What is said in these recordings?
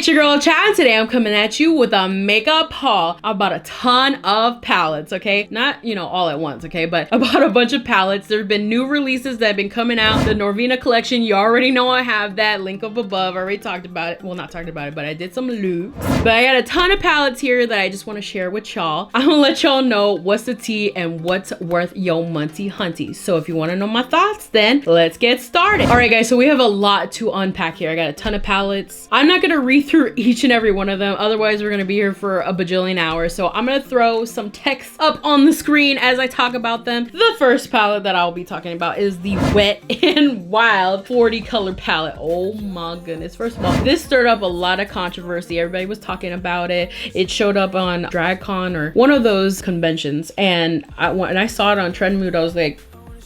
It's your girl Chab, and today I'm coming at you with a makeup haul. I bought a ton of palettes, okay? Not, all at once, okay? But I bought a bunch of palettes. There have been new releases that have been coming out. The Norvina collection, you already know I have that. Link up above. I already talked about it. Well, not talked about it, but I did some loops. But I got a ton of palettes here that I just want to share with y'all. I'm gonna let y'all know what's the tea and what's worth yo munty hunty. So if you want to know my thoughts, then let's get started. All right, guys, so we have a lot to unpack here. I got a ton of palettes. I'm not gonna read through each and every one of them, otherwise we're gonna be here for a bajillion hours. So I'm gonna throw some text up on the screen as I talk about them. The first palette that I'll be talking about is the Wet n Wild 40 color palette. Oh my goodness. First of all, this stirred up a lot of controversy. Everybody was talking about it. It showed up on DragCon or one of those conventions, and when I saw it on Trendmood, I was like,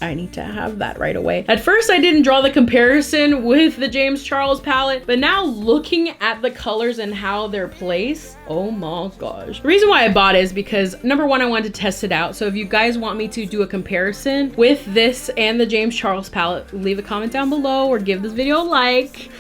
I need to have that right away. At first, I didn't draw the comparison with the James Charles palette, but now looking at the colors and how they're placed, oh my gosh. The reason why I bought it is because number one, I wanted to test it out. So if you guys want me to do a comparison with this and the James Charles palette, leave a comment down below or give this video a like.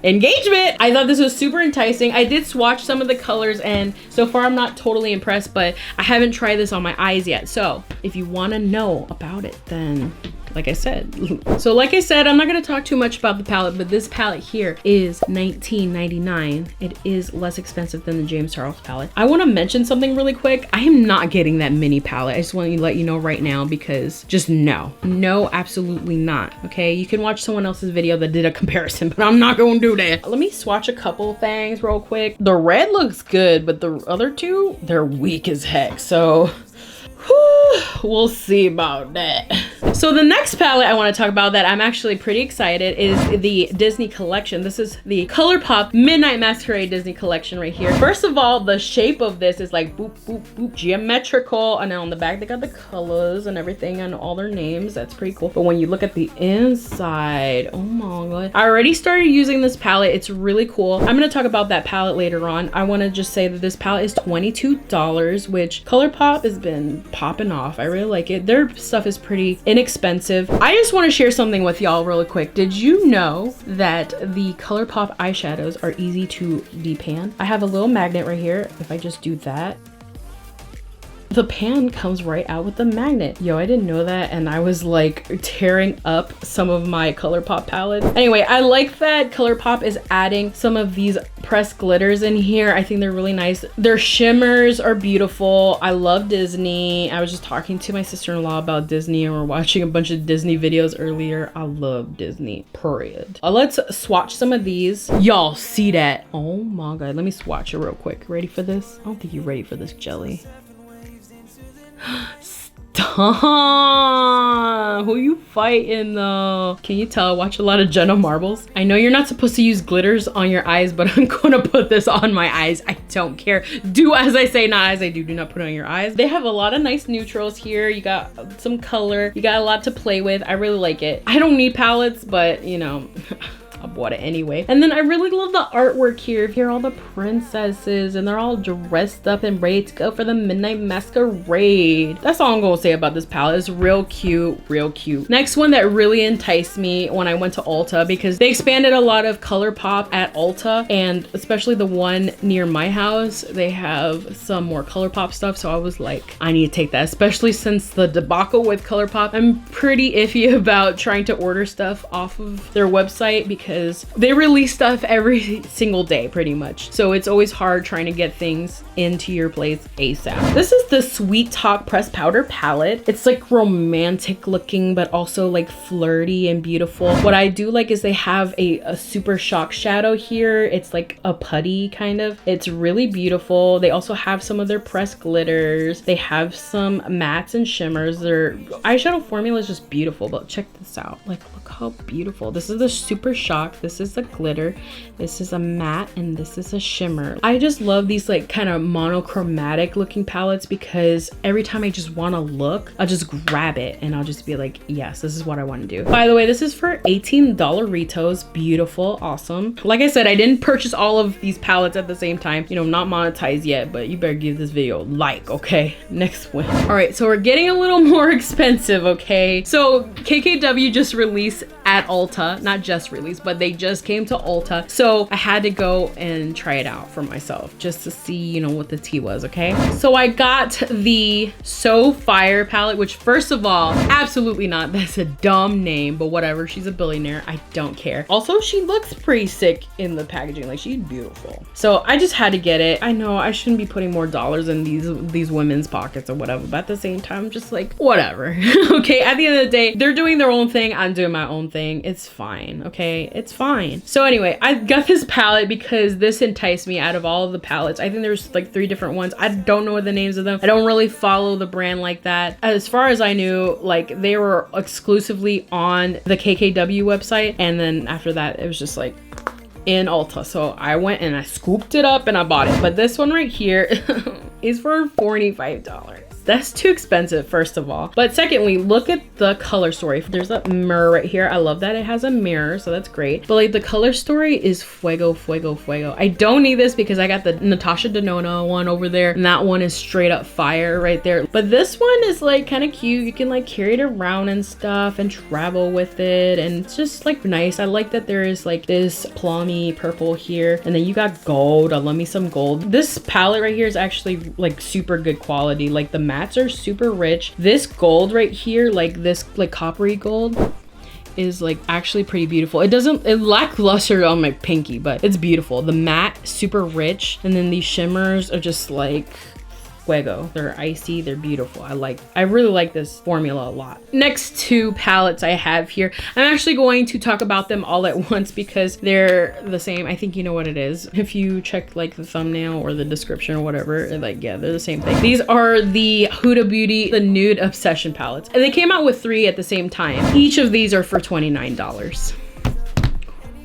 Engagement! I thought this was super enticing. I did swatch some of the colors and so far I'm not totally impressed, but I haven't tried this on my eyes yet. So if you want to know about it, then like I said, I'm not gonna talk too much about the palette, but this palette here is $19.99. It is less expensive than the James Charles palette. I wanna mention something really quick. I am not getting that mini palette. I just want to let you know right now, because just no, absolutely not. Okay, you can watch someone else's video that did a comparison, but I'm not gonna do that. Let me swatch a couple things real quick. The red looks good, but the other two, they're weak as heck. So we'll see about that. So the next palette I want to talk about that I'm actually pretty excited is the Disney collection. This is the Colourpop Midnight Masquerade Disney collection right here. First of all, the shape of this is like boop, boop, boop, geometrical. And then on the back, they got the colors and everything and all their names. That's pretty cool. But when you look at the inside, oh my god. I already started using this palette. It's really cool. I'm going to talk about that palette later on. I want to just say that this palette is $22, which Colourpop has been popping off. I really like it. Their stuff is pretty inexpensive. I just want to share something with y'all really quick. Did you know that the Colourpop eyeshadows are easy to depan? I have a little magnet right here. If I just do that, the pan comes right out with the magnet. Yo, I didn't know that, and I was like tearing up some of my Colourpop palettes. Anyway, I like that Colourpop is adding some of these pressed glitters in here. I think they're really nice. Their shimmers are beautiful. I love Disney. I was just talking to my sister-in-law about Disney, and we're watching a bunch of Disney videos earlier. I love Disney, period. Let's swatch some of these. Y'all see that? Oh my god, let me swatch it real quick. Ready for this? I don't think you're ready for this, jelly. Stop! Who you fighting though? Can you tell I watch a lot of Jenna Marbles? I know you're not supposed to use glitters on your eyes, but I'm gonna put this on my eyes. I don't care. Do as I say, not as I do. Do not put it on your eyes. They have a lot of nice neutrals here. You got some color. You got a lot to play with. I really like it. I don't need palettes, but I bought it anyway. And then I really love the artwork here. Here are all the princesses and they're all dressed up and ready to go for the Midnight Masquerade. That's all I'm gonna say about this palette. It's real cute, real cute. Next one that really enticed me when I went to Ulta, because they expanded a lot of Colourpop at Ulta, and especially the one near my house, they have some more Colourpop stuff. So I was like, I need to take that, especially since the debacle with Colourpop. I'm pretty iffy about trying to order stuff off of their website because they release stuff every single day pretty much. So it's always hard trying to get things into your place ASAP. This is the Sweet Talk Pressed Powder palette. It's like romantic looking, but also like flirty and beautiful. What I do like is they have a super shock shadow here. It's like a putty kind of. It's really beautiful. They also have some of their pressed glitters. They have some mattes and shimmers. Their eyeshadow formula is just beautiful, but check this out. Like, look how beautiful. This is the super shock. This is a glitter, this is a matte, and this is a shimmer. I just love these like kind of monochromatic looking palettes because every time I just want to look, I'll just grab it and I'll just be like, yes, this is what I want to do. By the way, this is for $18 retails. Beautiful, awesome. Like I said, I didn't purchase all of these palettes at the same time. Not monetized yet, but you better give this video a like, okay? Next one. All right, so we're getting a little more expensive, okay? So KKW just released at Ulta, not just released, but they just came to Ulta. So I had to go and try it out for myself just to see, you know, what the tea was, okay? So I got the So Fire palette, which first of all, absolutely not. That's a dumb name, but whatever. She's a billionaire. I don't care. Also, she looks pretty sick in the packaging. Like, she's beautiful. So I just had to get it. I know I shouldn't be putting more dollars in these women's pockets or whatever, but at the same time, I'm just like, whatever. Okay, at the end of the day, they're doing their own thing. I'm doing my own thing. It's fine, okay? It's fine. So anyway, I got this palette because this enticed me out of all of the palettes. I think there's like 3 different ones. I don't know the names of them. I don't really follow the brand like that. As far as I knew, like they were exclusively on the KKW website. And then after that, it was just like in Ulta. So I went and I scooped it up and I bought it. But this one right here is for $45. That's too expensive, first of all. But secondly, look at the color story. There's a mirror right here. I love that it has a mirror, so that's great. But like the color story is fuego, fuego, fuego. I don't need this because I got the Natasha Denona one over there, and that one is straight up fire right there. But this one is like kind of cute. You can like carry it around and stuff and travel with it, and it's just like nice. I like that there is like this plummy purple here, and then you got gold. I love me some gold. This palette right here is actually like super good quality. Like the mattes are super rich. This gold right here, like this like coppery gold, is like actually pretty beautiful. It lackluster on my pinky, but it's beautiful. The matte, super rich, and then these shimmers are just like fuego. They're icy, they're beautiful. I really like this formula a lot. Next 2 palettes I have here, I'm actually going to talk about them all at once because they're the same. I think you know what it is. If you check like the thumbnail or the description or whatever, like yeah, they're the same thing. These are the Huda Beauty, the Nude Obsession palettes. And they came out with 3 at the same time. Each of these are for $29.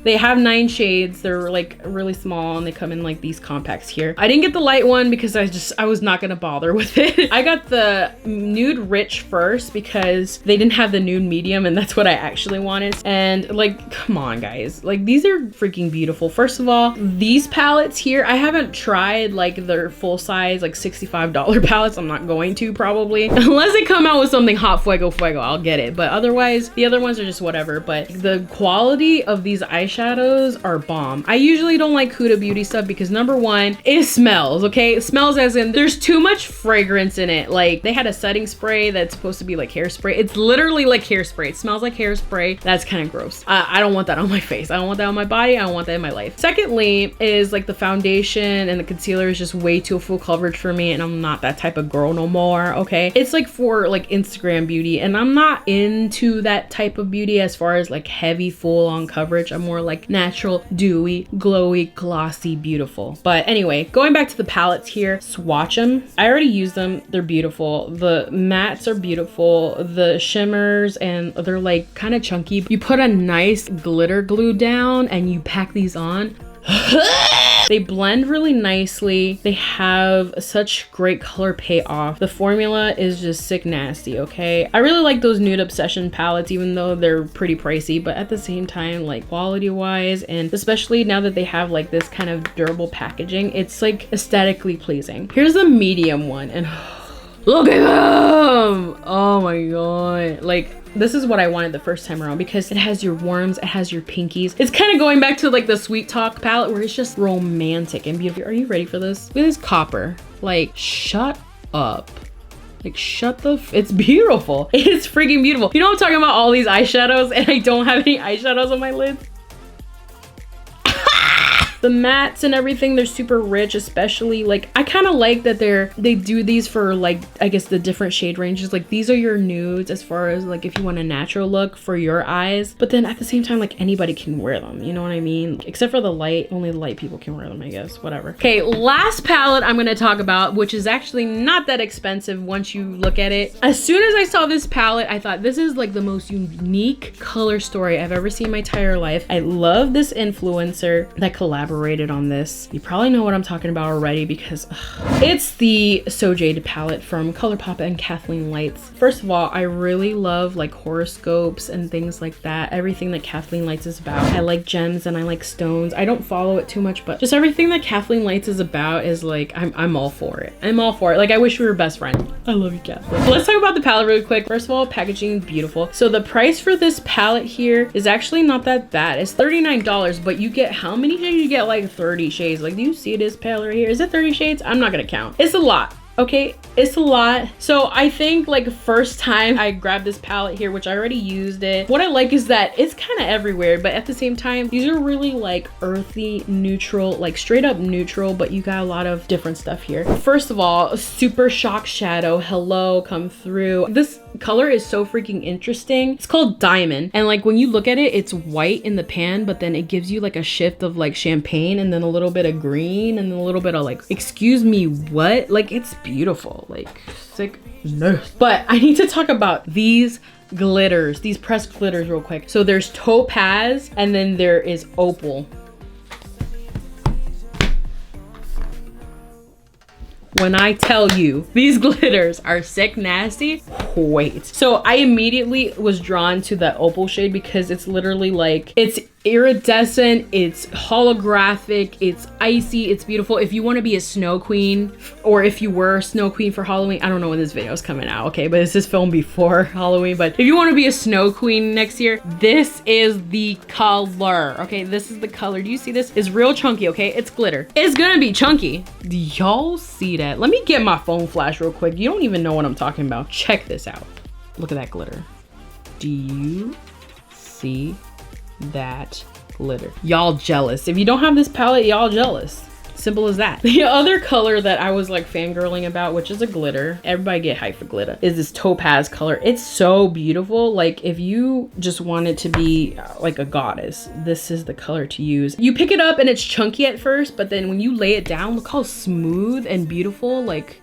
They have 9 shades. They're like really small and they come in like these compacts here. I didn't get the light one because I was not gonna bother with it. I got the nude rich first because they didn't have the nude medium and that's what I actually wanted. And like, come on guys, like these are freaking beautiful. First of all, these palettes here, I haven't tried like their full size, like $65 palettes. I'm not going to probably, unless they come out with something hot fuego fuego, I'll get it. But otherwise, the other ones are just whatever. But the quality of these eyeshadows are bomb. I usually don't like Huda Beauty stuff because number 1, it smells, okay? It smells as in there's too much fragrance in it. Like they had a setting spray that's supposed to be like hairspray. It's literally like hairspray. It smells like hairspray. That's kind of gross. I don't want that on my face. I don't want that on my body. I don't want that in my life. Secondly is like the foundation and the concealer is just way too full coverage for me and I'm not that type of girl no more, okay? It's like for like Instagram beauty and I'm not into that type of beauty as far as like heavy full on coverage. I'm more like natural, dewy, glowy, glossy, beautiful. But anyway, going back to the palettes here, swatch them. I already used them. They're beautiful. The mattes are beautiful. The shimmers, and they're like kind of chunky. You put a nice glitter glue down and you pack these on. They blend really nicely. They have such great color payoff. The formula is just sick nasty, okay? I really like those Nude Obsession palettes, even though they're pretty pricey, but at the same time, like quality wise, and especially now that they have like this kind of durable packaging, it's like aesthetically pleasing. Here's the medium one, and look at them! Oh my god. Like, this is what I wanted the first time around because it has your warms, it has your pinkies. It's kind of going back to like the Sweet Talk palette where it's just romantic and beautiful. Are you ready for this? Look at this copper. Like, shut up. Like, shut the it's beautiful. It's freaking beautiful. You know I'm talking about all these eyeshadows and I don't have any eyeshadows on my lids? The mattes and everything, they're super rich, especially like I kind of like that they do these for like I guess the different shade ranges. Like these are your nudes as far as like if you want a natural look for your eyes, but then at the same time like anybody can wear them, you know what I mean? Except for the light, only the light people can wear them, I guess, whatever. Okay, last palette I'm gonna talk about, which is actually not that expensive once you look at it. As soon as I saw this palette, I thought this is like the most unique color story I've ever seen in my entire life. I love this influencer that collaborated elaborated on this. You probably know what I'm talking about already because it's the So Jade palette from Colourpop and Kathleen Lights. First of all, I really love like horoscopes and things like that. Everything that Kathleen Lights is about. I like gems and I like stones. I don't follow it too much, but just everything that Kathleen Lights is about is like, I'm all for it. I'm all for it. Like, I wish we were best friends. I love you, Kathleen. But let's talk about the palette really quick. First of all, packaging, beautiful. So the price for this palette here is actually not that bad. It's $39, but you get how many shades? You get like 30 shades. Like, do you see this palette right here? Is it 30 shades? I'm not gonna count. It's a lot. Okay, it's a lot. So I think like first time I grabbed this palette here, which I already used it. What I like is that it's kind of everywhere, but at the same time, these are really like earthy, neutral, like straight up neutral, but you got a lot of different stuff here. First of all, super shock shadow. Hello, come through. This color is so freaking interesting. It's called Diamond. And like when you look at it, it's white in the pan, but then it gives you like a shift of like champagne and then a little bit of green and then a little bit of like, excuse me, what? Like, it's beautiful, like sickness. But I need to talk about these glitters, these pressed glitters real quick. So there's topaz and then there is opal. When I tell you these glitters are sick nasty, wait. So I immediately was drawn to that opal shade because it's literally like, it's iridescent, it's holographic, it's icy, it's beautiful. If you want to be a snow queen, or if you were a snow queen for Halloween, I don't know when this video is coming out, okay, but this is filmed before Halloween. But if you want to be a snow queen next year, this is the color, okay? This is the color. Do you see this? It's real chunky, okay? It's glitter. It's gonna be chunky. Do y'all see that? Let me get my phone flash real quick. You don't even know what I'm talking about. Check this out. Look at that glitter. Do you see that glitter? Y'all jealous. If you don't have this palette, y'all jealous. Simple as that. The other color that I was like fangirling about, which is a glitter, everybody get hyped for glitter, is this topaz color. It's so beautiful. Like, if you just wanted to be like a goddess, this is the color to use. You pick it up and it's chunky at first, but then when you lay it down, look how smooth and beautiful. Like,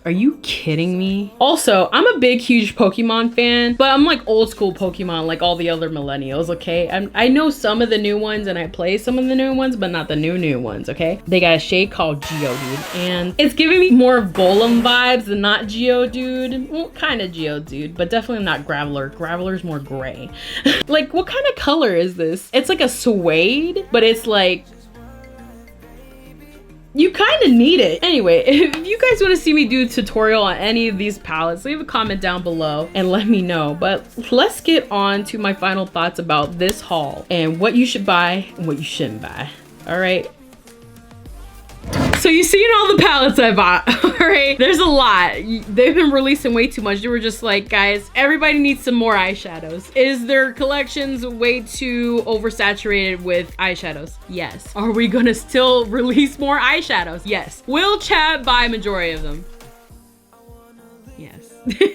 are you kidding me? Also, I'm a big, huge Pokemon fan, but I'm like old school Pokemon, like all the other millennials, okay? I know some of the new ones and I play some of the new ones, but not the new ones, okay? They got a shade called Geodude, and it's giving me more Golem vibes than not Geodude. Well, kind of Geodude, but definitely not Graveler. Graveler's more gray. Like, what kind of color is this? It's like a suede, but it's like, you kind of need it. Anyway, if you guys want to see me do a tutorial on any of these palettes, leave a comment down below and let me know. But let's get on to my final thoughts about this haul and what you should buy and what you shouldn't buy. All right. So you've seen all the palettes I bought, all right? There's a lot. They've been releasing way too much. They were just like, guys, everybody needs some more eyeshadows. Is their collections way too oversaturated with eyeshadows? Yes. Are we gonna still release more eyeshadows? Yes. Will Chab buy majority of them? Yes.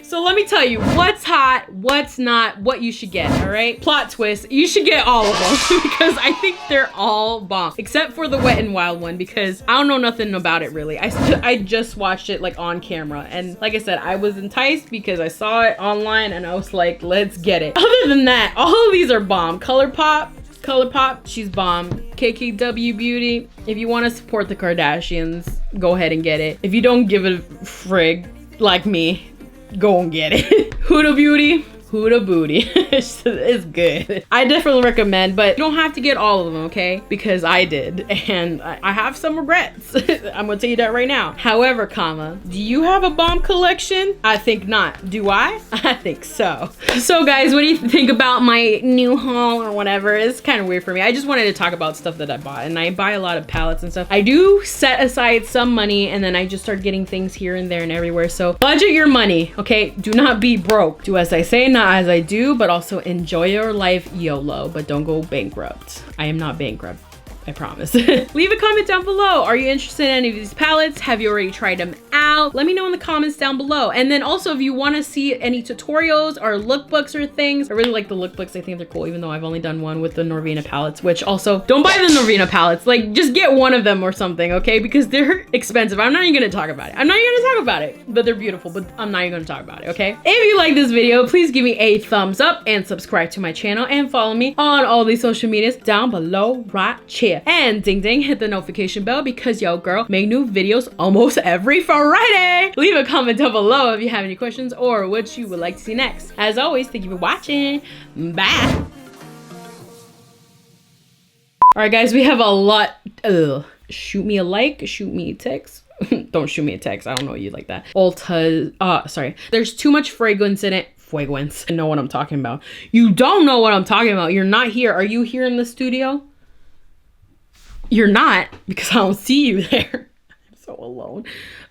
So let me tell you what's hot, what's not, what you should get, all right? Plot twist, you should get all of them because I think they're all bomb, except for the Wet n Wild one because I don't know nothing about it really. I just watched it like on camera, and like I said, I was enticed because I saw it online and I was like, let's get it. Other than that, all of these are bomb. Colourpop, she's bomb. KKW Beauty, if you want to support the Kardashians, go ahead and get it. If you don't give a frig like me, go and get it. Huda Beauty, Huda Booty. It's good. I definitely recommend, but you don't have to get all of them, okay? Because I did, and I have some regrets. I'm gonna tell you that right now. However, do you have a bomb collection? I think not. Do I? I think so. So guys, what do you think about my new haul or whatever? It's kind of weird for me. I just wanted to talk about stuff that I bought, and I buy a lot of palettes and stuff. I do set aside some money, and then I just start getting things here and there and everywhere. So budget your money, okay? Do not be broke. Do as I say, not as I do, but also enjoy your life YOLO, but don't go bankrupt. I am not bankrupt, I promise. Leave a comment down below. Are you interested in any of these palettes? Have you already tried them out? Let me know in the comments down below. And then also, if you want to see any tutorials or lookbooks or things, I really like the lookbooks. I think they're cool, even though I've only done one with the Norvina palettes, which also, don't buy the Norvina palettes. Like, just get one of them or something, okay? Because they're expensive. I'm not even gonna talk about it. I'm not even gonna talk about it, but they're beautiful, but I'm not even gonna talk about it, okay? If you like this video, please give me a thumbs up and subscribe to my channel and follow me on all these social medias down below right here. And ding ding, hit the notification bell because yo girl make new videos almost every Friday. Leave a comment down below if you have any questions or what you would like to see next. As always, thank you for watching. Bye. All right, guys, we have a lot. Shoot me a like, shoot me a text. Don't shoot me a text. I don't know you like that. Ulta, sorry. There's too much fragrance in it. Fragrance. I know what I'm talking about. You don't know what I'm talking about. You're not here. Are you here in the studio? You're not, because I don't see you there. I'm so alone.